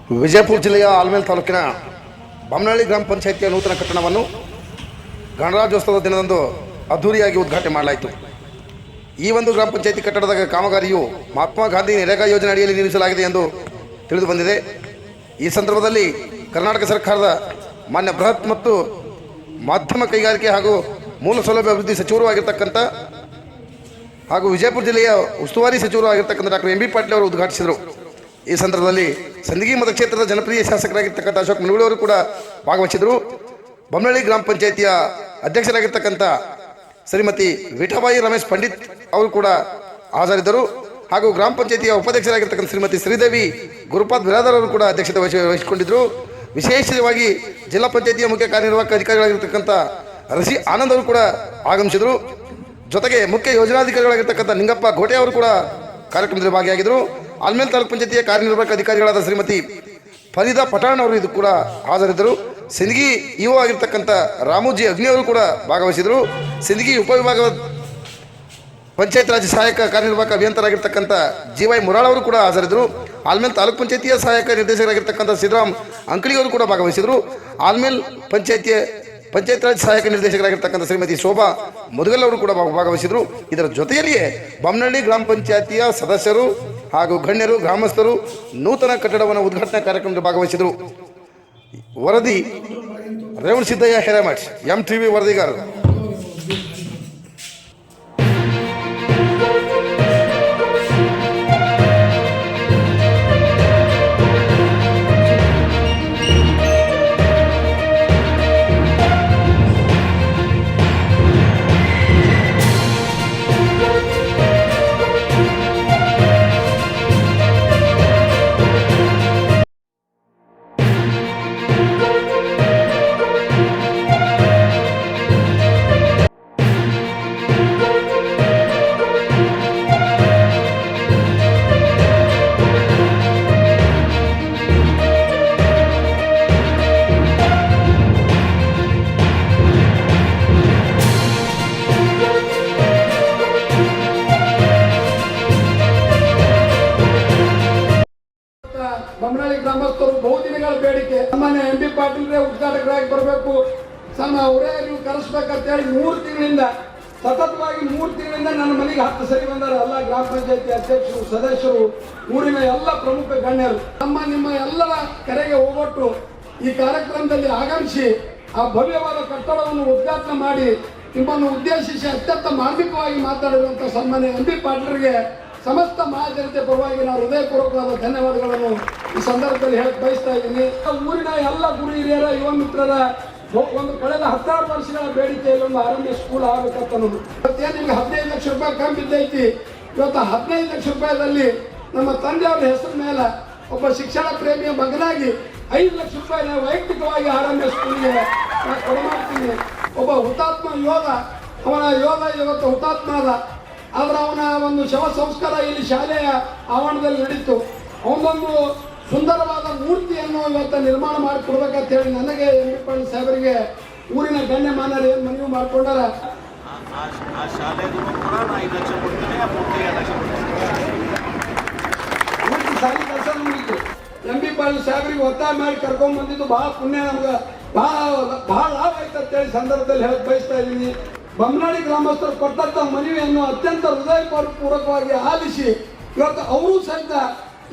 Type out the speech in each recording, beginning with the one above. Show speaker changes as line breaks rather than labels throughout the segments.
ವಿಜಯಪುರ ಜಿಲ್ಲೆಯ ಆಲ್ಮೇಲ್ ತಾಲೂಕಿನ ಬೊಮ್ಮನಹಳ್ಳಿ ಗ್ರಾಮ ಪಂಚಾಯಿತಿಯ ನೂತನ ಕಟ್ಟಡವನ್ನು ಗಣರಾಜ್ಯೋತ್ಸವದ ದಿನದಂದು ಅದ್ಧೂರಿಯಾಗಿ ಉದ್ಘಾಟನೆ ಮಾಡಲಾಯಿತು. ಈ ಒಂದು ಗ್ರಾಮ ಪಂಚಾಯಿತಿ ಕಟ್ಟಡದ ಕಾಮಗಾರಿಯು ಮಹಾತ್ಮ ಗಾಂಧಿ ನರೇಗಾ ಯೋಜನೆ ಅಡಿಯಲ್ಲಿ ನಿರ್ಮಿಸಲಾಗಿದೆ ಎಂದು ತಿಳಿದು ಬಂದಿದೆ. ಈ ಸಂದರ್ಭದಲ್ಲಿ ಕರ್ನಾಟಕ ಸರ್ಕಾರದ ಮಾನ್ಯ ಬೃಹತ್ ಮತ್ತು ಮಾಧ್ಯಮ ಕೈಗಾರಿಕೆ ಹಾಗೂ ಮೂಲ ಸೌಲಭ್ಯ ಅಭಿವೃದ್ಧಿ ಸಚಿವರು ಆಗಿರ್ತಕ್ಕಂಥ ಹಾಗೂ ವಿಜಯಪುರ ಜಿಲ್ಲೆಯ ಉಸ್ತುವಾರಿ ಸಚಿವರು ಆಗಿರ್ತಕ್ಕಂಥ ಡಾಕ್ಟರ್ ಎಂ ಬಿ ಪಾಟೀಲ್ ಅವರು ಉದ್ಘಾಟಿಸಿದರು. ಈ ಸಂದರ್ಭದಲ್ಲಿ ಸಂದಗಿ ಮತಕ್ಷೇತ್ರದ ಜನಪ್ರಿಯ ಶಾಸಕರಾಗಿರ್ತಕ್ಕಂಥ ಅಶೋಕ್ ಮುನುಗುಳಿ ಅವರು ಕೂಡ ಭಾಗವಹಿಸಿದರು. ಬೊಮ್ಮನಹಳ್ಳಿ ಗ್ರಾಮ ಪಂಚಾಯಿತಿಯ ಅಧ್ಯಕ್ಷರಾಗಿರ್ತಕ್ಕಂಥ ಶ್ರೀಮತಿ ವಿಠಾಬಾಯಿ ರಮೇಶ್ ಪಂಡಿತ್ ಅವರು ಕೂಡ ಹಾಜರಿದ್ದರು. ಹಾಗೂ ಗ್ರಾಮ ಪಂಚಾಯಿತಿಯ ಉಪಾಧ್ಯಕ್ಷರಾಗಿರ್ತಕ್ಕಂಥ ಶ್ರೀಮತಿ ಶ್ರೀದೇವಿ ಗುರುಪಾದ್ ಬಿರಾದರ್ ಅವರು ಕೂಡ ಅಧ್ಯಕ್ಷತೆ ವಹಿಸಿಕೊಂಡಿದ್ದರು. ವಿಶೇಷವಾಗಿ ಜಿಲ್ಲಾ ಪಂಚಾಯಿತಿಯ ಮುಖ್ಯ ಕಾರ್ಯನಿರ್ವಾಹಕ ಅಧಿಕಾರಿಗಳಾಗಿರ್ತಕ್ಕಂಥ ರಸಿ ಆನಂದ್ ಅವರು ಕೂಡ ಆಗಮಿಸಿದರು. ಜೊತೆಗೆ ಮುಖ್ಯ ಯೋಜನಾಧಿಕಾರಿಗಳಾಗಿರ್ತಕ್ಕಂಥ ನಿಂಗಪ್ಪ ಘೋಟೆ ಅವರು ಕೂಡ ಕಾರ್ಯಕ್ರಮದಲ್ಲಿ ಭಾಗಿಯಾಗಿದ್ದರು. ಆಲ್ಮೇಲ್ ತಾಲೂಕು ಪಂಚಾಯಿತಿಯ ಕಾರ್ಯನಿರ್ವಾಹಕ ಅಧಿಕಾರಿಗಳಾದ ಶ್ರೀಮತಿ ಫರೀದಾ ಪಠಾಣ್ ಅವರು ಇದು ಕೂಡ ಹಾಜರಿದ್ದರು. ಸಿಂದಗಿ ಇಒ ಆಗಿರ್ತಕ್ಕಂಥ ರಾಮೋಜಿ ಅಗ್ನಿ ಅವರು ಕೂಡ ಭಾಗವಹಿಸಿದರು. ಸಿಂದಗಿ ಉಪವಿಭಾಗದ ಪಂಚಾಯತ್ ರಾಜ್ ಸಹಾಯಕ ಕಾರ್ಯನಿರ್ವಾಹಕ ಅಭಿಯಂತರಾಗಿರ್ತಕ್ಕಂಥ ಜಿ.ವೈ. ಮುರಾಳ್ ಅವರು ಕೂಡ ಹಾಜರಿದ್ದರು. ಆಲ್ಮೇಲ್ ತಾಲೂಕು ಪಂಚಾಯಿತಿಯ ಸಹಾಯಕ ನಿರ್ದೇಶಕರಾಗಿರ್ತಕ್ಕಂಥ ಸಿದ್ದರಾಮ್ ಅಂಕಳಿ ಅವರು ಕೂಡ ಭಾಗವಹಿಸಿದರು. ಆಲ್ಮೇಲ್ ಪಂಚಾಯತ್ ರಾಜ್ ಸಹಾಯಕ ನಿರ್ದೇಶಕರಾಗಿರ್ತಕ್ಕಂಥ ಶ್ರೀಮತಿ ಶೋಭಾ ಮುದುಗಲ್ ಅವರು ಕೂಡ ಭಾಗವಹಿಸಿದರು. ಇದರ ಜೊತೆಯಲ್ಲಿಯೇ ಬೊಮ್ಮನಹಳ್ಳಿ ಗ್ರಾಮ ಪಂಚಾಯಿತಿಯ ಸದಸ್ಯರು ಹಾಗೂ ಗಣ್ಯರು ಗ್ರಾಮಸ್ಥರು ನೂತನ ಕಟ್ಟಡವನ್ನು ಉದ್ಘಾಟನಾ ಕಾರ್ಯಕ್ರಮದಲ್ಲಿ ಭಾಗವಹಿಸಿದರು. ವರದಿ ರೇವಣಸಿದ್ದಯ್ಯ ಹಿರೇಮಠ್, MTV ವರದಿಗಾರರು.
ಬೊಮ್ಮನಹಳ್ಳಿ ಗ್ರಾಮಸ್ಥರು ಬಹುದಿನಗಳ ಬೇಡಿಕೆ ಸಾಮಾನ್ಯ ಎಂ ಬಿ ಪಾಟೀಲ್ ಉದ್ಘಾಟಕರಾಗಿ ಬರಬೇಕು, ಸಣ್ಣ ಅವರೇ ನೀವು ಕರೆಸ್ಬೇಕಂತ ಹೇಳಿ 3 ತಿಂಗಳಿಂದ ಸತತವಾಗಿ 3 ತಿಂಗಳಿಂದ ನನ್ನ ಮನೆಗೆ 10 ಸರಿ ಬಂದಾರೆ. ಎಲ್ಲ ಗ್ರಾಮ ಪಂಚಾಯತಿ ಅಧ್ಯಕ್ಷರು, ಸದಸ್ಯರು, ಊರಿನ ಎಲ್ಲ ಪ್ರಮುಖ ಗಣ್ಯರು ನಿಮ್ಮ ಎಲ್ಲರ ಕರೆಗೆ ಹೋಗೊಟ್ಟು ಈ ಕಾರ್ಯಕ್ರಮದಲ್ಲಿ ಆಗಮಿಸಿ ಆ ಭವ್ಯವಾದ ಕಟ್ಟಡವನ್ನು ಉದ್ಘಾಟನೆ ಮಾಡಿ ನಿಮ್ಮನ್ನು ಉದ್ದೇಶಿಸಿ ಅತ್ಯಂತ ಮಾರ್ಮಿಕವಾಗಿ ಮಾತಾಡಿರುವಂಥ ಸನ್ಮಾನ್ಯ ಎಂ ಬಿ ಪಾಟೀಲ್ರಿಗೆ ಸಮಸ್ತ ಮಹಾಜನತೆ ಪರವಾಗಿ ನಾನು ಹೃದಯಪೂರ್ವಕವಾದ ಧನ್ಯವಾದಗಳನ್ನು ಈ ಸಂದರ್ಭದಲ್ಲಿ ಹೇಳಕ್ ಬಯಸ್ತಾ ಇದ್ದೀನಿ. ಊರಿನ ಎಲ್ಲ ಗುರು ಹಿರಿಯರ ಯುವ ಮಿತ್ರರ ಒಂದು ಕಳೆದ 16 ವರ್ಷಗಳ ಬೇಡಿಕೆಯಲ್ಲಿ ಒಂದು ಆರಂಭ ಸ್ಕೂಲ್ ಆಗಬೇಕಂತ ಅನ್ನೋದು. ಇವತ್ತೇನು ನಿಮ್ಗೆ 15 ಲಕ್ಷ ರೂಪಾಯಿ ಕಮ್ಮಿ ಬಿದ್ದೈತಿ. ಇವತ್ತು 15 ಲಕ್ಷ ರೂಪಾಯಿದಲ್ಲಿ ನಮ್ಮ ತಂದೆಯವರ ಹೆಸರು ಮೇಲೆ ಒಬ್ಬ ಶಿಕ್ಷಣ ಪ್ರೇಮಿಯ ಮಗನಾಗಿ 5 ಲಕ್ಷ ರೂಪಾಯಿ ನಾವು ವೈಯಕ್ತಿಕವಾಗಿ ಆರಂಭ ಸ್ಕೂಲ್ಗೆ ಕೊಡಮಾಡ್ತೀನಿ. ಒಬ್ಬ ಹುತಾತ್ಮ ಯೋಧ, ಅವನ ಯೋಧ ಇವತ್ತು ಹುತಾತ್ಮ ಆದ. ಆದ್ರೆ ಅವನ ಒಂದು ಶವ ಸಂಸ್ಕಾರ ಇಲ್ಲಿ ಶಾಲೆಯ ಆವರಣದಲ್ಲಿ ನಡೀತು. ಅವನೊಂದು ಸುಂದರವಾದ ಮೂರ್ತಿಯನ್ನು ಇವತ್ತು ನಿರ್ಮಾಣ ಮಾಡಿಕೊಡ್ಬೇಕಂತ ಹೇಳಿ ನನಗೆ ಎಂ ಬಿ ಪಾಟೀಲ್ ಸಾಹೇಬರಿಗೆ ಊರಿನ ಗಣ್ಯ ಮಾನ್ಯರು ಏನು ಮನವಿ ಮಾಡಿಕೊಂಡಾರ. ಶಾಲೆ ಕೆಲಸ ಮುಗಿತು. ಎಂ ಬಿ ಪಾಟೀಲ್ ಸಾಹೇಬರಿಗೆ ಒತ್ತಾಯ ಮಾಡಿ ಕರ್ಕೊಂಡ್ ಬಂದಿದ್ದು ಬಹಳ ಪುಣ್ಯ, ನಮ್ಗೆ ಬಹಳ ಲಾಭ ಆಯ್ತು ಅಂತೇಳಿ ಸಂದರ್ಭದಲ್ಲಿ ಹೇಳಕ್ ಬಯಸ್ತಾ ಇದ್ದೀನಿ. ಬೊಮ್ಮನಹಳ್ಳಿ ಗ್ರಾಮಸ್ಥರು ಕೊಟ್ಟಂತ ಮನವಿಯನ್ನು ಅತ್ಯಂತ ಹೃದಯಪೂರ್ವಕವಾಗಿ ಆಲಿಸಿ ಇವತ್ತು ಅವರು ಸಹಿತ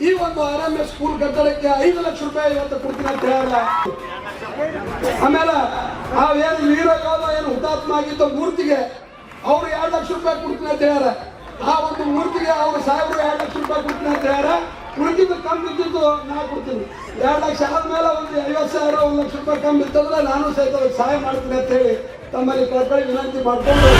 ಈ ಒಂದು ಆರಂಭ ಸ್ಕೂಲ್ ಕಟ್ಟಡಕ್ಕೆ 5 ಲಕ್ಷ ರೂಪಾಯಿ ಇವತ್ತು ಕೊಡ್ತೀನಿ ಅಂತ ಹೇಳಲ್ಲ. ಆಮೇಲೆ ಏನು ವೀರ ಯೋಧ ಏನು ಹುತಾತ್ಮ ಆಗಿದ್ದ ಮೂರ್ತಿಗೆ ಅವರು 2 ಲಕ್ಷ ರೂಪಾಯಿ ಕೊಡ್ತೀನಿ ಅಂತ ಹೇಳ್ಯಾರ. ಆ ಒಂದು ಮೂರ್ತಿಗೆ ಅವರು ಸಾಹೇಬರು 2 ಲಕ್ಷ ರೂಪಾಯಿ ಕೊಡ್ತೀನಿ ಅಂತ ಹೇಳ್ಯಾರ. ಉಳಿದಿದ್ದು ಕಮ್ಮಿ ಇದ್ದಿದ್ದು ನಾ ಕೊಡ್ತೀನಿ. 2 ಲಕ್ಷ ಆದ್ಮೇಲೆ ಒಂದು 50,000 1 ಲಕ್ಷ ರೂಪಾಯಿ ಕಮ್ಮಿ ಇತ್ತಂದ್ರೆ ನಾನು ಸಹಿತ ಸಹಾಯ ಮಾಡ್ತೀನಿ ಅಂತ ಹೇಳಿ ತಮ್ಮಲ್ಲಿ ಕಳಕಳಿ ವಿನಂತಿ ಮಾಡ್ಕೊಂಡು